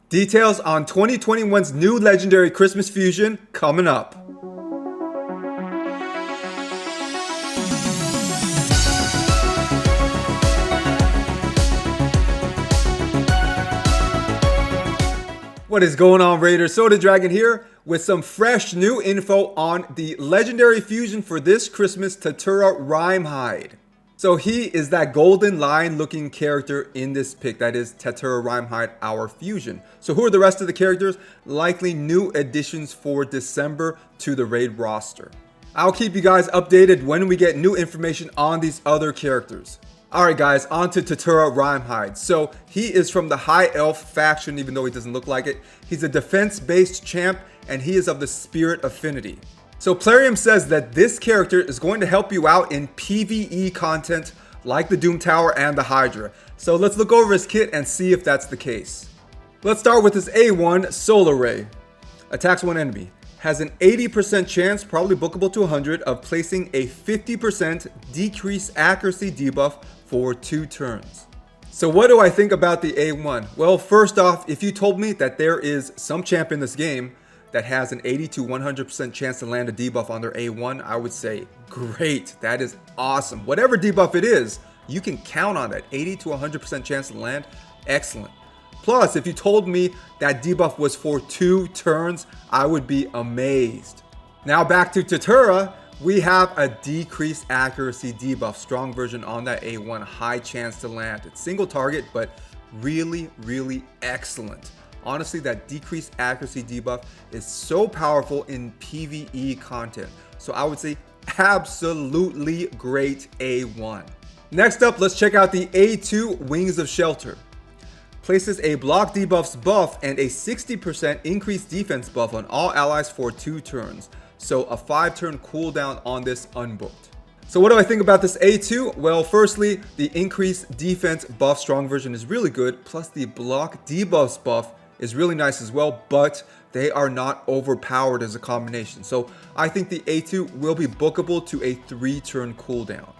Details on 2021's new legendary Christmas fusion coming up. What is going on, Raiders? Soda Dragon here with some fresh new info on the legendary fusion for this Christmas, Tatura Rhymehide. So he is that golden lion looking character in this pick. That is Tatura Rhymehide, our fusion. So who are the rest of the characters? Likely new additions for December to the raid roster. I'll keep you guys updated when we get new information on these other characters. Alright guys, on to Tatura Rhymehide. So he is from the High Elf faction, even though he doesn't look like it. He's a defense-based champ, and he is of the Spirit Affinity. So Plarium says that this character is going to help you out in PvE content like the Doom Tower and the Hydra. So let's look over his kit and see if that's the case. Let's start with his A1 Solar Ray. Attacks one enemy. Has an 80% chance, probably bookable to 100, of placing a 50% decreased accuracy debuff for 2 turns. So what do I think about the A1? Well, first off, if you told me that there is some champ in this game that has an 80 to 100% chance to land a debuff on their A1, I would say, great, that is awesome. Whatever debuff it is, you can count on that 80 to 100% chance to land, excellent. Plus, if you told me that debuff was for 2 turns, I would be amazed. Now back to Tatura, we have a decreased accuracy debuff, strong version on that A1, high chance to land. It's single target, but really, really excellent. Honestly, that decreased accuracy debuff is so powerful in PvE content. So I would say absolutely great A1. Next up, let's check out the A2 Wings of Shelter. Places a block debuffs buff and a 60% increased defense buff on all allies for 2 turns. So a 5-turn cooldown on this unbooked. So what do I think about this A2? Well, firstly, the increased defense buff strong version is really good. Plus the block debuffs buff is really nice as well, but they are not overpowered as a combination. So I think the A2 will be bookable to a 3-turn cooldown.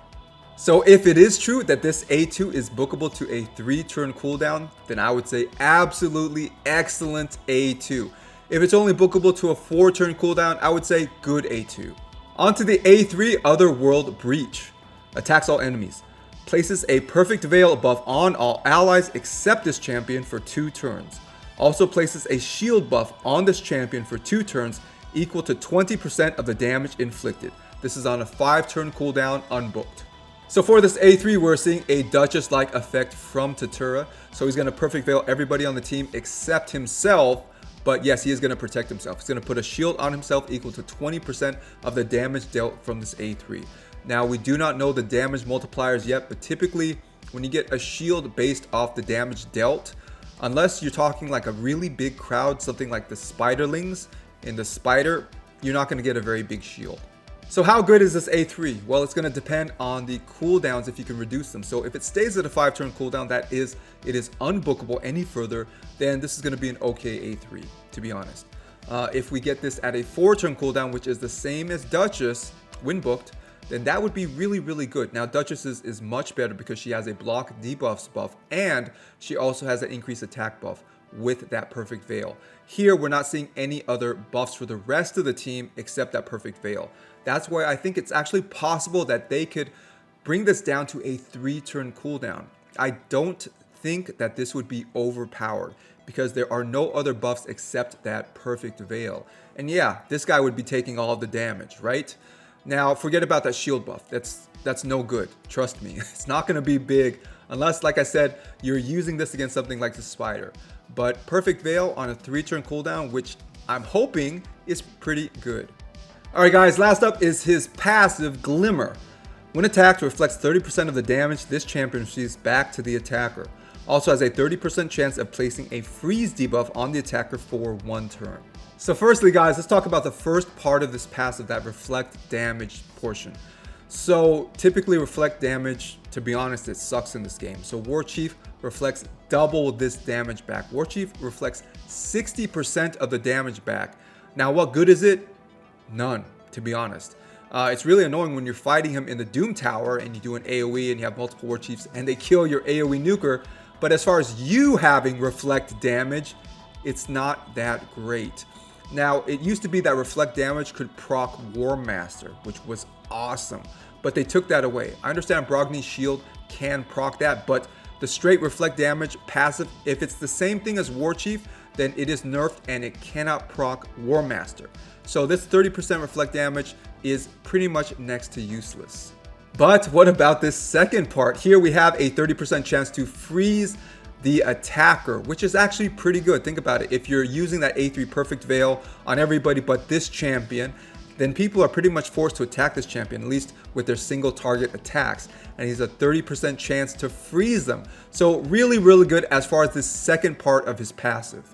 So if it is true that this A2 is bookable to a 3-turn cooldown, then I would say absolutely excellent A2. If it's only bookable to a 4-turn cooldown, I would say good A2. On to the A3 Otherworld Breach. Attacks all enemies. Places a perfect veil buff on all allies except this champion for 2 turns. Also places a shield buff on this champion for 2 turns equal to 20% of the damage inflicted. This is on a 5-turn cooldown unbooked. So for this A3, we're seeing a Duchess-like effect from Tatura. So he's going to perfect veil everybody on the team except himself. But yes, he is going to protect himself. He's going to put a shield on himself equal to 20% of the damage dealt from this A3. Now, we do not know the damage multipliers yet, but typically when you get a shield based off the damage dealt, unless you're talking like a really big crowd, something like the Spiderlings in the Spider, you're not going to get a very big shield. So how good is this A3? Well, it's going to depend on the cooldowns if you can reduce them. So if it stays at a 5-turn cooldown, it is unbookable any further, then this is going to be an okay A3, to be honest. If we get this at a 4-turn cooldown, which is the same as Duchess, when booked, then that would be really, really good. Now, Duchess is much better because she has a block debuffs buff, and she also has an increased attack buff with that perfect veil. Here, we're not seeing any other buffs for the rest of the team except that perfect veil. That's why I think it's actually possible that they could bring this down to a 3-turn cooldown. I don't think that this would be overpowered because there are no other buffs except that perfect veil. And yeah, this guy would be taking all the damage, right? Now, forget about that shield buff. That's no good. Trust me. It's not going to be big unless, like I said, you're using this against something like the Spider. But perfect veil on a 3-turn cooldown, which I'm hoping is pretty good. Alright guys, last up is his passive Glimmer. When attacked, reflects 30% of the damage this champion receives back to the attacker. Also has a 30% chance of placing a freeze debuff on the attacker for 1 turn. So firstly guys, let's talk about the first part of this passive, that reflect damage portion. So typically reflect damage, to be honest, it sucks in this game. So War Chief reflects double this damage back. War Chief reflects 60% of the damage back. Now what good is it? None, to be honest. It's really annoying when you're fighting him in the Doom Tower and you do an AoE and you have multiple War Chiefs and they kill your AoE nuker. But as far as you having reflect damage, it's not that great. Now, it used to be that reflect damage could proc War Master, which was awesome, but they took that away. I understand Brogni's shield can proc that, but the straight reflect damage passive, if it's the same thing as War Chief, then it is nerfed and it cannot proc War Master. So this 30% reflect damage is pretty much next to useless. But what about this second part? Here we have a 30% chance to freeze the attacker, which is actually pretty good. Think about it. If you're using that A3 Perfect Veil on everybody but this champion, then people are pretty much forced to attack this champion, at least with their single target attacks. And he's a 30% chance to freeze them. So really, really good as far as this second part of his passive.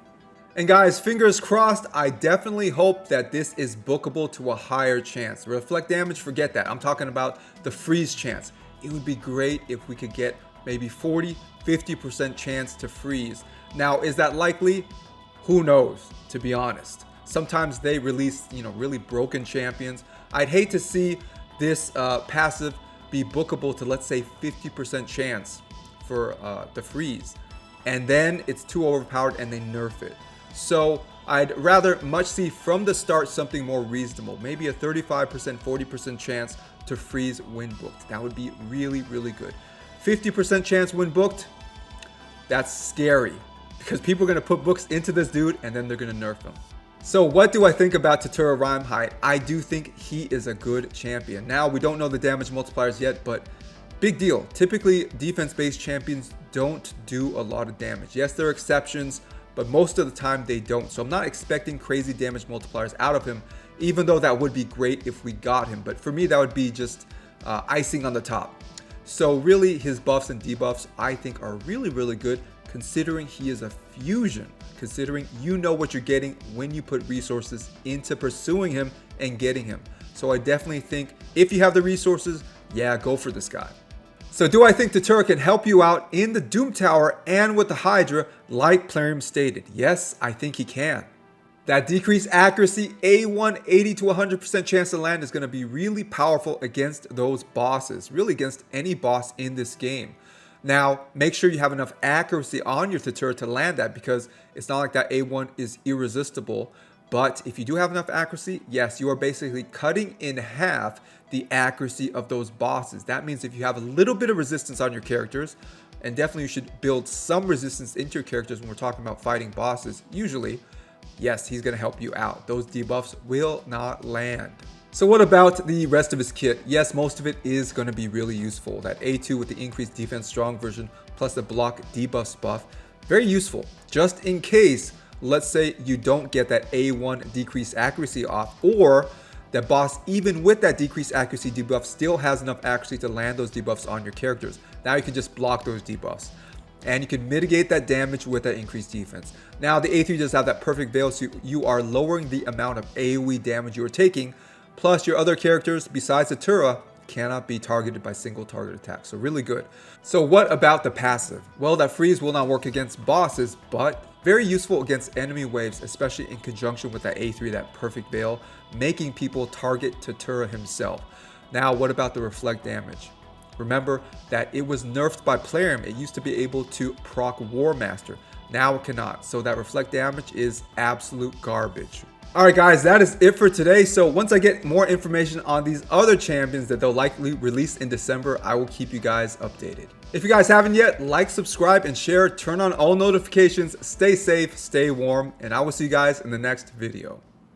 And guys, fingers crossed, I definitely hope that this is bookable to a higher chance. Reflect damage, forget that. I'm talking about the freeze chance. It would be great if we could get maybe 40, 50% chance to freeze. Now, is that likely? Who knows, to be honest. Sometimes they release, really broken champions. I'd hate to see this passive be bookable to, let's say, 50% chance for the freeze. And then it's too overpowered and they nerf it. So I'd rather much see from the start something more reasonable. Maybe a 35%, 40% chance to freeze when booked. That would be really, really good. 50% chance when booked, that's scary. Because people are going to put books into this dude and then they're going to nerf him. So what do I think about Tatura Rhymehide? I do think he is a good champion. Now, we don't know the damage multipliers yet, but big deal. Typically, defense-based champions don't do a lot of damage. Yes, there are exceptions, but most of the time they don't. So I'm not expecting crazy damage multipliers out of him, even though that would be great if we got him. But for me, that would be just icing on the top. So really, his buffs and debuffs, I think, are really, really good, considering he is a fusion, considering you know what you're getting when you put resources into pursuing him and getting him. So I definitely think if you have the resources, yeah, go for this guy. So do I think Tatura can help you out in the Doom Tower and with the Hydra, like Plarium stated? Yes, I think he can. That decreased accuracy, A1 80 to 100% chance to land is going to be really powerful against those bosses, really against any boss in this game. Now, make sure you have enough accuracy on your Tatura to land that, because it's not like that A1 is irresistible. But if you do have enough accuracy, yes, you are basically cutting in half the accuracy of those bosses. That means if you have a little bit of resistance on your characters, and definitely you should build some resistance into your characters when we're talking about fighting bosses, usually, yes, he's going to help you out. Those debuffs will not land. So what about the rest of his kit? Yes, most of it is going to be really useful. That A2 with the increased defense strong version plus the block debuffs buff, very useful. Just in case, let's say you don't get that A1 decreased accuracy off, or that boss, even with that decreased accuracy debuff, still has enough accuracy to land those debuffs on your characters. Now you can just block those debuffs. And you can mitigate that damage with that increased defense. Now the A3 does have that perfect veil, so you are lowering the amount of AoE damage you are taking. Plus your other characters, besides Tatura, cannot be targeted by single target attacks. So really good. So what about the passive? Well, that freeze will not work against bosses, but very useful against enemy waves, especially in conjunction with that A3, that perfect veil, making people target Tatura himself. Now, what about the reflect damage? Remember that it was nerfed by Plarium. It used to be able to proc War Master. Now it cannot. So that reflect damage is absolute garbage. Alright guys, that is it for today. So once I get more information on these other champions that they'll likely release in December, I will keep you guys updated. If you guys haven't yet, like, subscribe, and share. Turn on all notifications. Stay safe, stay warm, and I will see you guys in the next video.